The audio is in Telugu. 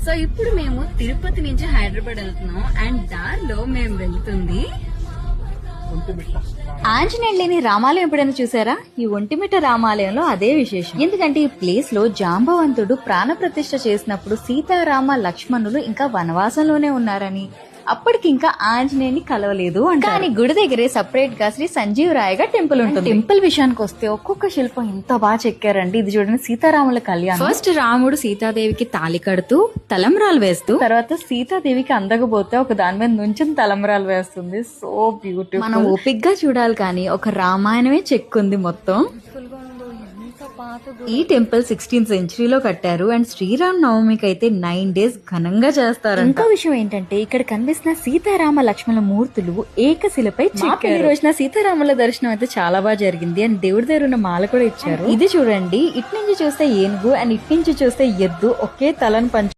సో ఇప్పుడు మేము తిరుపతి నుంచి హైదరాబాద్ వెళ్తున్నాం అండ్ దారిలో మేము వెళ్తుంది ఆంజనేయులు లేని రామాలయం ఎప్పుడైనా చూసారా? ఈ ఒంటిమిట్ట రామాలయంలో అదే విశేషం. ఎందుకంటే ఈ ప్లేస్ లో జాంబవంతుడు ప్రాణ ప్రతిష్ఠ చేసినప్పుడు సీతారామ లక్ష్మణులు ఇంకా వనవాసంలోనే ఉన్నారని, అప్పటికి ఇంకా ఆంజనేయుని కలవలేదు అంటారు. కానీ గుడి దగ్గరే సపరేట్ గా శ్రీ సంజీవ్ రాయగా టెంపుల్ ఉంటుంది. టెంపుల్ విషయానికి వస్తే ఒక్కొక్క శిల్పం ఎంత బాగా చెక్కారండి. ఇది చూడండి, సీతారాముల కళ్యాణం. ఫస్ట్ రాముడు సీతాదేవికి తాళి కడుతూ తలంబ్రాలు వేస్తూ, తర్వాత సీతాదేవికి అందకపోతే ఒక దాని మీద నుంచి తలంబ్రాలు వేస్తుంది. So beautiful. మనం ఓపిక్ గా చూడాలి కానీ ఒక రామాయణమే చెక్కుంది మొత్తం. ఈ టెంపుల్ 16th సెంచరీలో కట్టారు అండ్ శ్రీరామ్ నవమికి అయితే 9 days ఘనంగా చేస్తారు. ఇంకో విషయం ఏంటంటే ఇక్కడ కనిపిస్తున్న సీతారామ లక్ష్మణ మూర్తులు ఏకశిలపై చెక్కారు. ఈ రోజున సీతారాముల దర్శనం అయితే చాలా బాగా జరిగింది అండ్ దేవుడి దగ్గర ఉన్న మాల కూడా ఇచ్చారు. ఇది చూడండి, ఇటు నుంచి చూస్తే ఏనుగు అండ్ ఇటు నుంచి చూస్తే ఎద్దు ఒకే తలను పంచు